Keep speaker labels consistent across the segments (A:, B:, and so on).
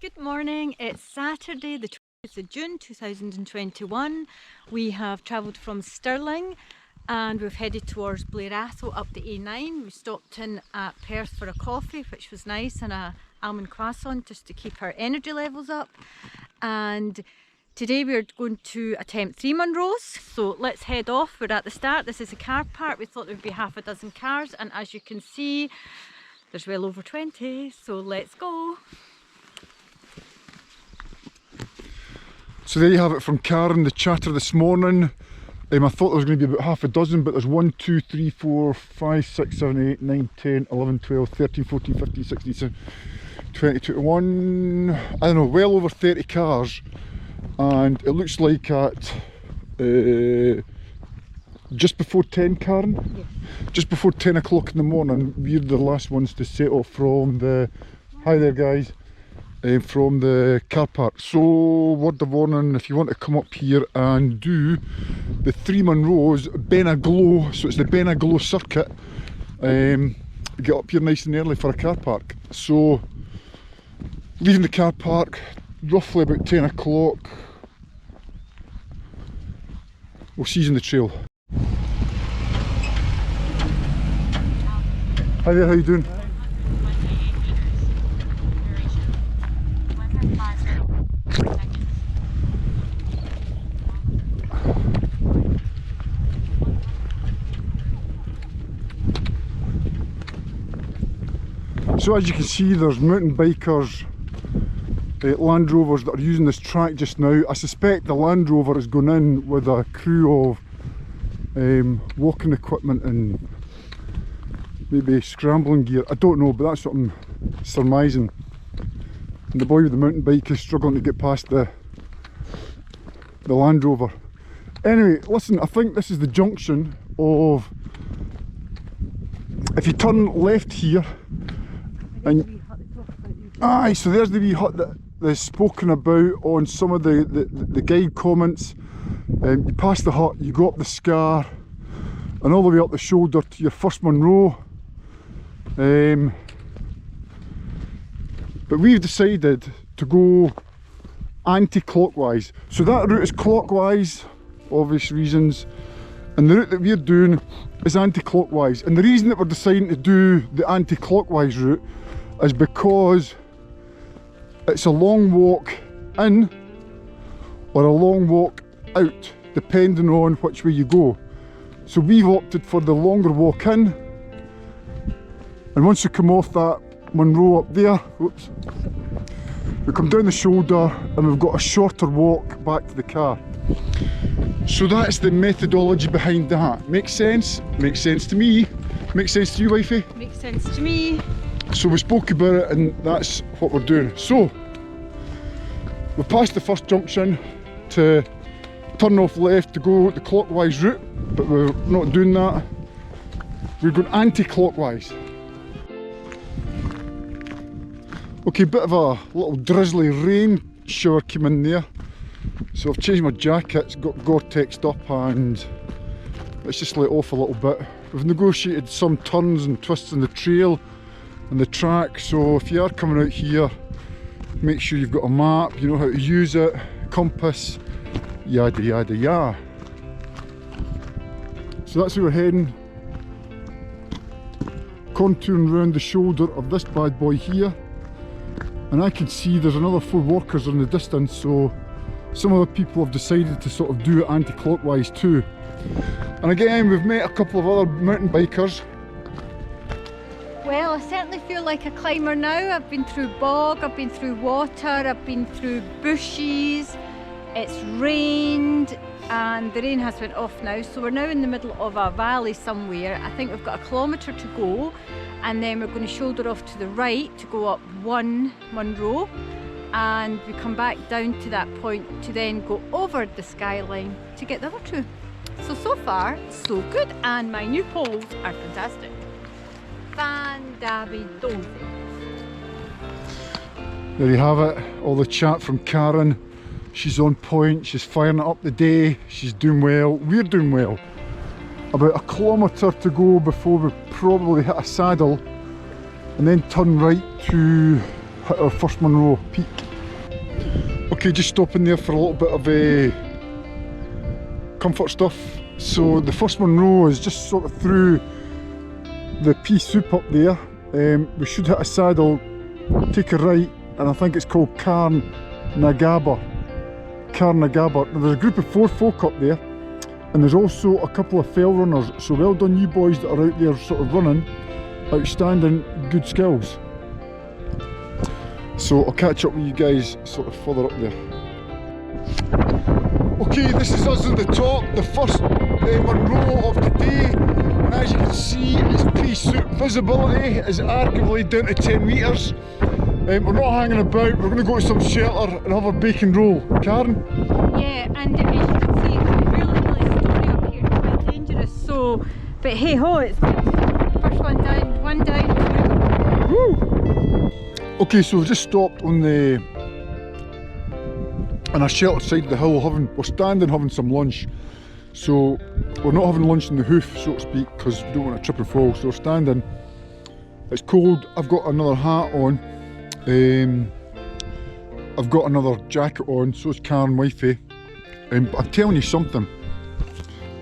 A: Good morning, it's Saturday the 20th of June 2021. We have travelled from Stirling and we've headed towards Blair Atholl up the A9. We stopped in at Perth for a coffee, which was nice, and a almond croissant just to keep our energy levels up. And today we're going to attempt 3 munros, so let's head off. We're at the start. This is a car park. We thought there would be half a dozen cars, and as you can see there's well over 20, so let's go.
B: So there you have it from Carn, the chatter this morning. I thought there was going to be about half a dozen, but there's 1, 2, 3, 4, 5, 6, 7, 8, 9, 10, 11, 12, 13, 14, 15, 16, 17, 20, 21, I don't know, well over 30 cars. And it looks like at just before 10, Carn?
A: Yes.
B: Just before 10 o'clock in the morning, we're the last ones to set off from the, hi there guys, from the car park. So word of warning, if you want to come up here and do the 3 munros, Ghlo, so it's the Ghlo circuit, get up here nice and early for a car park. So leaving the car park roughly about 10 o'clock. We'll see you on the trail. Hi there, how you doing? So as you can see, there's mountain bikers, Land Rovers that are using this track just now. I suspect the Land Rover has gone in with a crew of walking equipment and maybe scrambling gear. I don't know, but that's what I'm surmising. And the boy with the mountain bike is struggling to get past the Land Rover. Anyway, listen, I think this is the junction of, if you turn left here, and aye, so there's the wee hut that is spoken about on some of the guide comments. You pass the hut, you go up the scar and all the way up the shoulder to your first munro. But we've decided to go anti-clockwise. So that route is clockwise, obvious reasons, and the route that we're doing is anti-clockwise. And the reason that we're deciding to do the anti-clockwise route is because it's a long walk in or a long walk out, depending on which way you go. So we've opted for the longer walk in, and once you come off that munro up there, whoops, we come down the shoulder and we've got a shorter walk back to the car. So that's the methodology behind that. Makes sense? Makes sense to me. Makes sense to you, wifey?
A: Makes sense to me.
B: So we spoke about it and that's what we're doing. So we've passed the first junction to turn off left to go the clockwise route, but we're not doing that. We're going anti-clockwise. Okay, bit of a little drizzly rain shower came in there. So I've changed my jacket, it's got Gore-Texed up and let's just let off a little bit. We've negotiated some turns and twists in the trail and the track, so if you are coming out here, make sure you've got a map, you know how to use it, compass, yada yada yada. So that's where we're heading, contouring round the shoulder of this bad boy here, and I can see there's another 4 walkers in the distance, so some other people have decided to sort of do it anti-clockwise too. And again, we've met a couple of other mountain bikers.
A: Well, I certainly feel like a climber now. I've been through bog, I've been through water, I've been through bushes, it's rained and the rain has went off now, so we're now in the middle of a valley somewhere. I think we've got a kilometre to go, and then we're going to shoulder off to the right to go up 1 munro, and we come back down to that point to then go over the skyline to get the other 2. So far so good, and my new poles are fantastic. Fandabidosi.
B: There you have it, all the chat from Karen. She's on point, she's firing it up the day, she's doing well, we're doing well. About a kilometre to go before we probably hit a saddle and then turn right to hit our first munro peak. Okay, just stopping there for a little bit of comfort stuff. So the first munro is just sort of through the pea soup up there. We should hit a saddle, take a right, and I think it's called Carn Liath. Carn Liath. Now, there's a group of 4 folk up there, and there's also a couple of fell runners. So well done you boys that are out there sort of running. Outstanding, good skills. So I'll catch up with you guys sort of further up there. Okay, this is us at the top, the first munro of the day, and as you can see, it's pea soup. Visibility is arguably down to 10 metres. We're not hanging about, we're going to go to some shelter and have a bacon roll. Karen?
A: Yeah, and as you can see, it's really stony up here, it's quite dangerous, so, but hey ho, it's good. First one down,
B: Woo! Okay, so we've just stopped on a sheltered side of the hill. We're standing having some lunch. So we're not having lunch in the hoof, so to speak, because we don't want to trip and fall. So we're standing. It's cold. I've got another hat on. I've got another jacket on. So's Carn wifey. But I'm telling you something.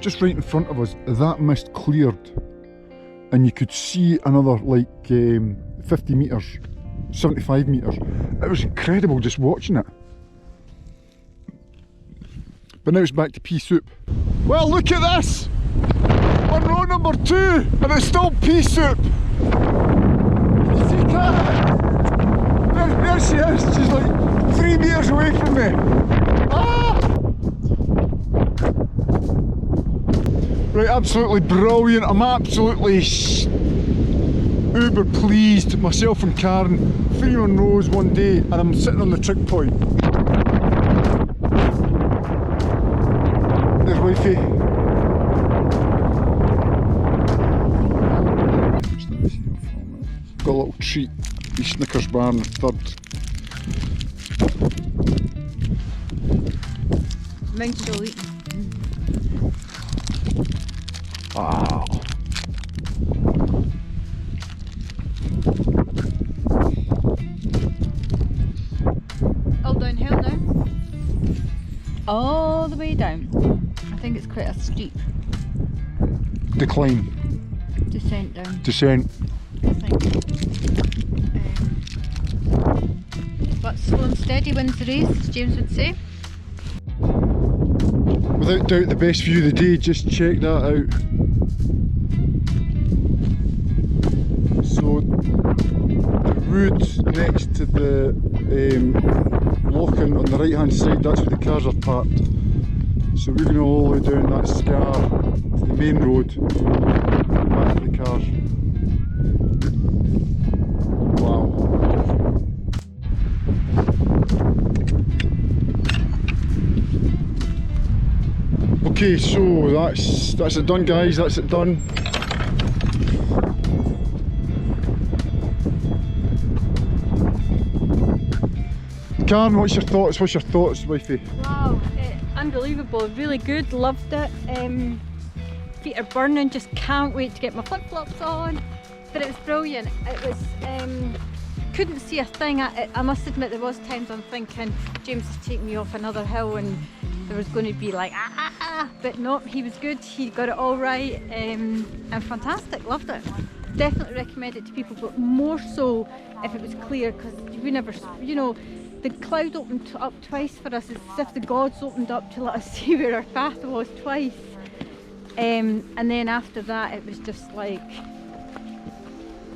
B: Just right in front of us, that mist cleared, and you could see another like 50 metres. 75 metres. It was incredible just watching it. But now it's back to pea soup. Well, look at this! Munro number 2, and it's still pea soup! Can you see that? There she is, she's like 3 metres away from me. Ah! Right, absolutely brilliant. I'm absolutely uber pleased, myself and Karen, 3 munros one day, and I'm sitting on the trig point. There's wifey. Got a little treat, the Snickers bar in the 3rd.
A: Mine's all eaten.
B: Wow.
A: All downhill now. All the way down. I think it's quite a steep
B: Decline.
A: descent down.
B: Descent.
A: I think. But slow and steady wins the race, as James would say.
B: Without doubt the best view of the day, just check that out. So the road next to the lock-in on the right hand side, that's where the cars are parked. So we're going all the way down that scar to the main road, back to the cars. Wow. Okay, so that's it done, guys, that's it done. Carn, what's your thoughts? What's your thoughts, wifey?
A: Wow, unbelievable, really good, loved it. Feet are burning, just can't wait to get my flip-flops on. But it was brilliant. It was, couldn't see a thing. I must admit there was times I'm thinking James is taking me off another hill and there was going to be like but no, he was good, he got it all right, and fantastic, loved it. Definitely recommend it to people, but more so if it was clear, because we never, you know, the cloud opened up twice for us. It's as if the gods opened up to let us see where our path was twice. And then after that it was just like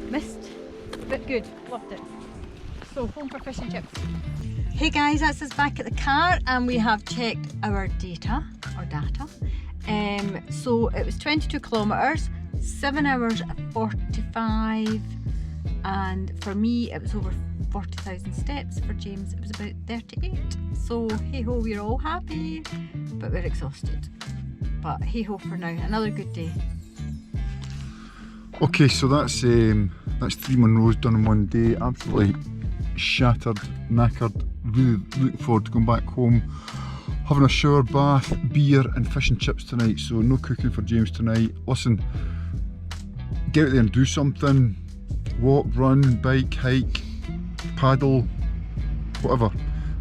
A: mist, but good, loved it. So home for fish and chips. Hey guys, that's us back at the car and we have checked our data. So it was 22 kilometres, 7 hours 45, and for me it was over 40,000 steps. For James it was about 38. So hey ho, we're all happy, but we're exhausted. But hey ho for now, another good day.
B: Okay, so that's 3 munros done in one day. Absolutely shattered, knackered. Really looking forward to going back home, having a shower, bath, beer and fish and chips tonight. So no cooking for James tonight. Listen, get out there and do something. Walk, run, bike, hike, paddle, whatever.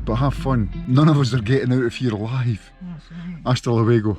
B: but have fun. None of us are getting out of here alive.
A: That's right.
B: Hasta luego.